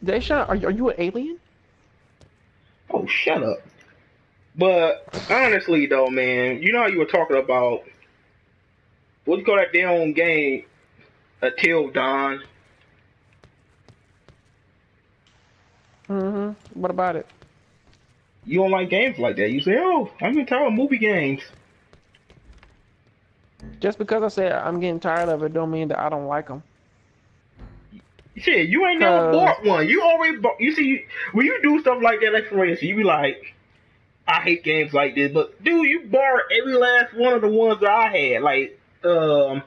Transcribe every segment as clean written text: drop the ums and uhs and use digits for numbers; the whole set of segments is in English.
Dayshawn, are you an alien? Oh, shut up. But honestly, though, man, you know how you were talking about what do you call that damn game? Until Dawn. What about it? You don't like games like that. You say, "Oh, I'm getting tired of movie games." Just because I said I'm getting tired of it, don't mean that I don't like them. Shit, you ain't never Cause bought one. You always bought. You see, when you do stuff like that, like for instance, you be like, "I hate games like this," but dude, you borrowed every last one of the ones that I had. Like, what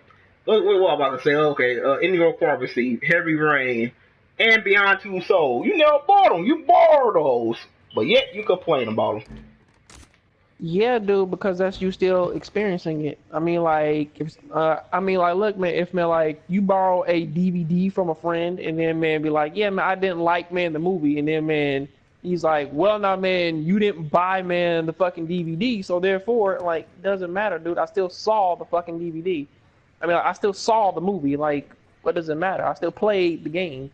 I'm about to say? Okay, Indigo Prophecy, Heavy Rain, and Beyond Two Souls. You never bought them. You borrowed those, but yet you complain about them. yeah, dude, because that's you still experiencing it. I mean, like, if, look, man, if man, like, you borrow a DVD from a friend, and then man be like, yeah, man, I didn't like man the movie, and then man, he's like, well, now, man, you didn't buy man the fucking DVD, so therefore, like, doesn't matter, dude. I still saw the fucking DVD. I mean, like, I still saw the movie. Like, what does it matter? I still played the game.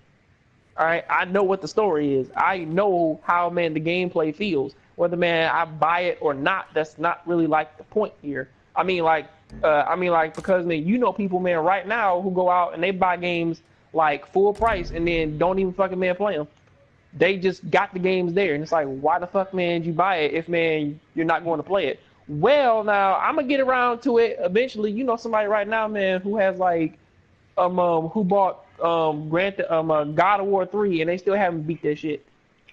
All right, I know what the story is. I know how man the gameplay feels. Whether man I buy it or not, that's not really like the point here. I mean like because man, you know people man right now who go out and they buy games like full price and then don't even fucking man play them. They just got the games there, and it's like, why the fuck man did you buy it if man you're not going to play it? Well, now I'm gonna get around to it eventually. You know somebody right now, man, who has like who bought God of War 3 and they still haven't beat that shit.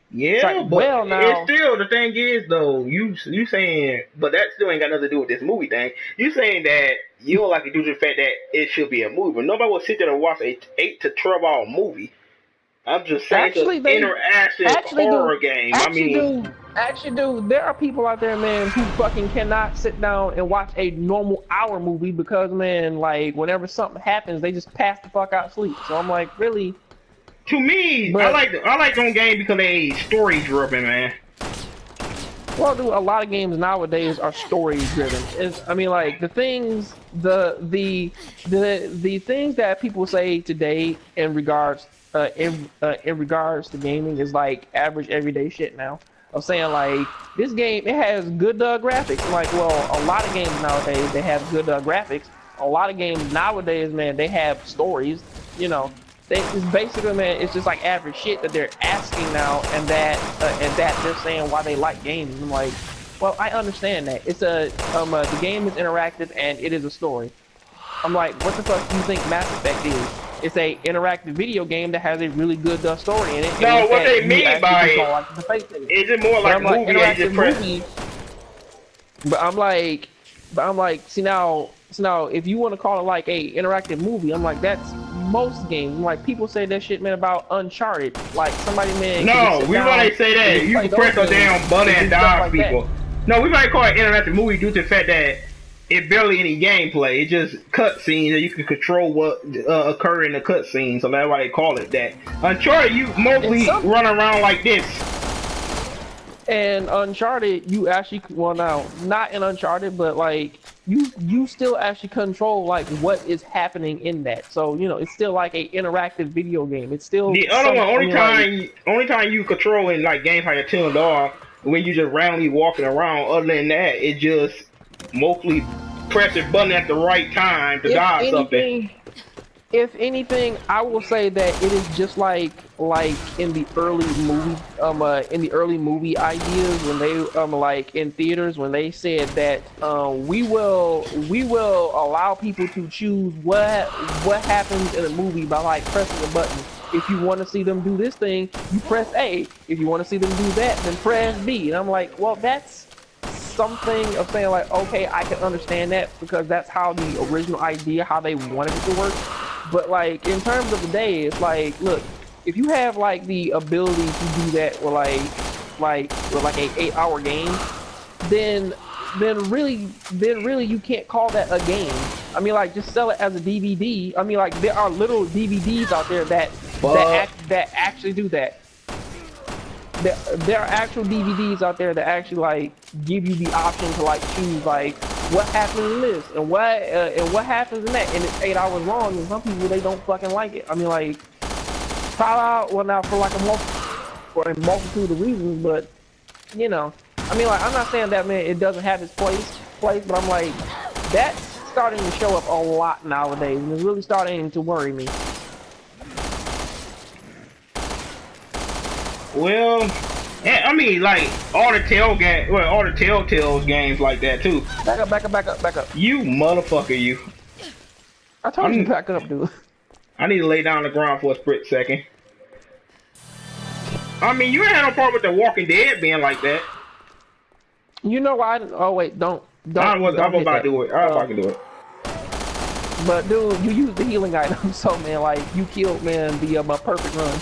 It's Yeah, like, but well, it's now, still the thing is though you saying, but that still ain't got nothing to do with this movie thing. You saying that you don't like it due to the fact that it should be a movie, but nobody will sit there and watch a 8 to 12 hour movie. I'm just saying it's actually an they interactive actually do horror game. I actually mean, do actually do there are people out there, man, who fucking cannot sit down and watch a normal hour movie because man, like whenever something happens they just pass the fuck out sleep. So I'm like, really? to me, But I like on game because they story driven, man. well, dude, a lot of games nowadays are story driven. I mean, like the things that people say today in regards to gaming is like average everyday shit now. I'm saying like this game it has good graphics. Like, well, a lot of games nowadays they have good graphics. A lot of games nowadays, man, they have stories. You know, it's basically, man, it's just like average shit that they're asking now, and that they're saying why they like games. And I'm like, well, I understand that it's the game is interactive and it is a story. I'm like, what the fuck do you think Mass Effect is? It's a interactive video game that has a really good story in it, and No, it's what that they you mean actually by control it like the face in it. is it more But like I'm a like movie that you interactive just press? movie. But I'm like, see now, if you want to call it like a interactive movie, I'm like, that's most games. I'm like, people say that shit, man, about Uncharted. Like somebody, man, can just No, sit we down might say and that just you play can those press a games damn button and and do stuff dodge like that. people. No, we might call it interactive movie due to the fact that it barely any gameplay. It's just cutscenes and you can control what occur in the cutscenes. So that's why they call it that. Uncharted, you And mostly some run around like this. and Uncharted, you actually well now not in Uncharted, but like you still actually control like what is happening in that. So you know it's still like a interactive video game. It's still The other some. one, I mean like only time you control in like games like Until Dawn, when you just randomly walking around. Other than that, it just mostly press a button at the right time to if dodge something. anything, if anything, I will say that it is just like in the early movie ideas when they like in theaters when they said that we will allow people to choose what happens in a movie by like pressing a button. If you want to see them do this thing, you press A. If you want to see them do that, then press B. And I'm like, well, that's something of saying like, okay, I can understand that because that's how the original idea, how they wanted it to work. But like in terms of the day, it's like, look, if you have like the ability to do that with like a 8 hour game, then really you can't call that a game. I mean like just sell it as a DVD. I mean like there are literal DVDs out there But that actually do that. There are actual DVDs out there that actually like give you the option to like choose like what happens in this and what happens in that, and it's 8 hours long. And some people they don't fucking like it. I mean like Fallout, well, now for like for a multitude of reasons, but you know, I mean, like, I'm not saying that, man, it doesn't have its place, but I'm like, that's starting to show up a lot nowadays, and it's really starting to worry me. Well, yeah, I mean, like all the Telltale's games like that too. Back up. You motherfucker, you. I told you to back up, dude. I need to lay down on the ground for a split second. I mean, you ain't had no problem with The Walking Dead being like that. You know why? Oh wait, don't. I'm about to do it. I'm about to do it. But dude, you used the healing item, so man, like you killed, man, the my perfect run.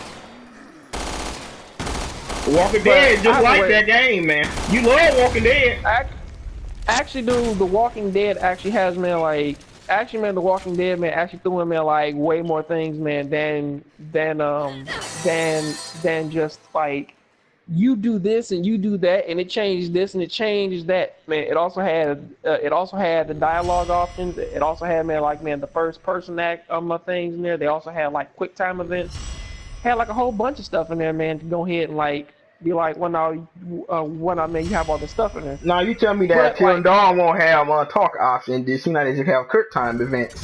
Walking Dead just like that game, man. You love Walking Dead. Actually, dude, The Walking Dead actually has, man, like, actually, man, The Walking Dead, man, actually threw in, man, like, way more things, man, than just, like, you do this and you do that, and it changed this and it changed that, man. It also had the dialogue options. It also had, man, like, man, the first person things in there. They also had, like, quick time events. Had, like, a whole bunch of stuff in there, man, to go ahead and, like, be like, well, now, man, you have all this stuff in there. Now you tell me that Till Dawn won't have talk option. Did she not just have quick time events?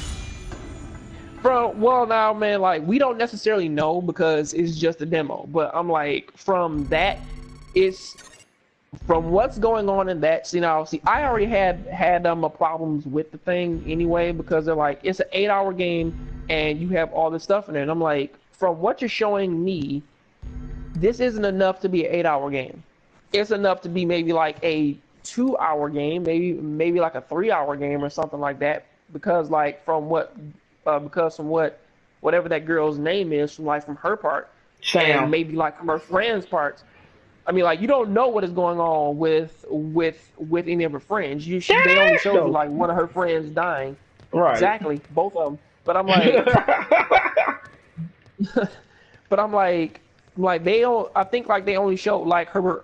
Well, now, man, like, we don't necessarily know because it's just a demo. But I'm like, from what's going on in that. See, I already had problems with the thing anyway because they're like, it's an 8-hour game and you have all this stuff in there. And I'm like, from what you're showing me, this isn't enough to be an 8-hour game. It's enough to be maybe like a 2-hour game, maybe like a 3-hour game or something like that. Because like from whatever that girl's name is, from her part, Sam. and maybe like from her friends' parts. I mean, like, you don't know what is going on with any of her friends. They only showed you like one of her friends dying. Right. Exactly, both of them. But I'm like, I think like they only showed like her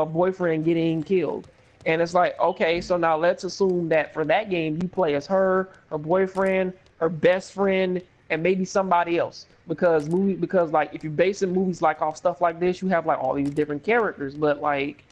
boyfriend getting killed, and it's like, okay, so now let's assume that for that game you play as her boyfriend, her best friend, and maybe somebody else, because like if you're basing movies like off stuff like this, you have like all these different characters, but like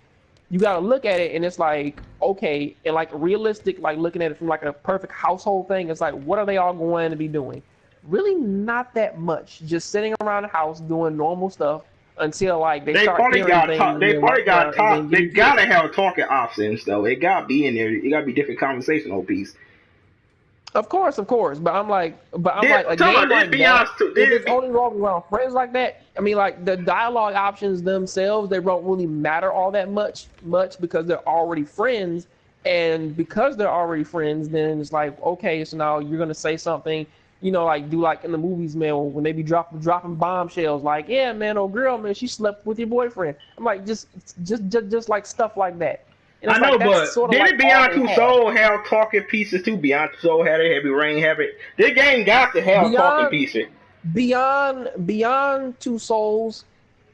you gotta look at it and it's like, okay, and like realistic, like looking at it from like a perfect household thing, it's like, what are they all going to be doing? Really not that much. Just sitting around the house doing normal stuff until like they start probably hearing things. They probably got talk. They gotta have talking options though. It gotta be in there. It gotta be different conversational piece. Of course. But I'm like a game like that, if it's only revolving around friends like that, I mean, like the dialogue options themselves, they don't really matter all that much because they're already friends, and because they're already friends, then it's like, okay, so now you're gonna say something. You know, like do like in the movies, man, when they be dropping bombshells, like, yeah, man, old girl, man, she slept with your boyfriend. I'm like, just like stuff like that. And I know, like, but sort of didn't like Beyond Two Souls have talking pieces too? Beyond Two Souls had a Heavy Rain, have it. This game got to have talking pieces. Beyond Two Souls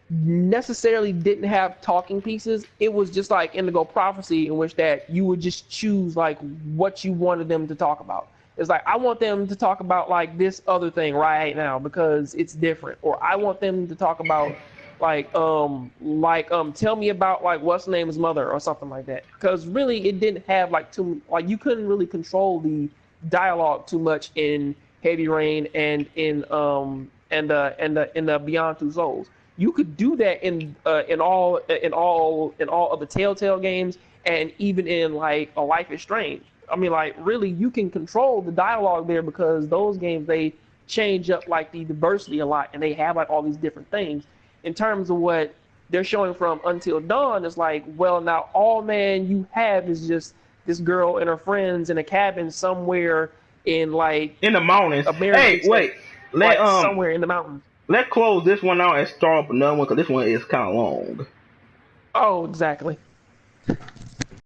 necessarily didn't have talking pieces. It was just like Indigo Prophecy, in which that you would just choose like what you wanted them to talk about. It's like, I want them to talk about like this other thing right now because it's different, or I want them to talk about tell me about like what's the name's mother or something like that. Because really, it didn't have you couldn't really control the dialogue too much in Heavy Rain and in the Beyond Two Souls. You could do that in all of the Telltale games, and even in like A Life is Strange. I mean, like, really, you can control the dialogue there because those games, they change up like the diversity a lot, and they have like all these different things. In terms of what they're showing from Until Dawn, it's like, well, now all man you have is just this girl and her friends in a cabin somewhere in like in the mountains. Hey, wait, somewhere in the mountains. Let's close this one out and start up another one because this one is kind of long. Oh, exactly.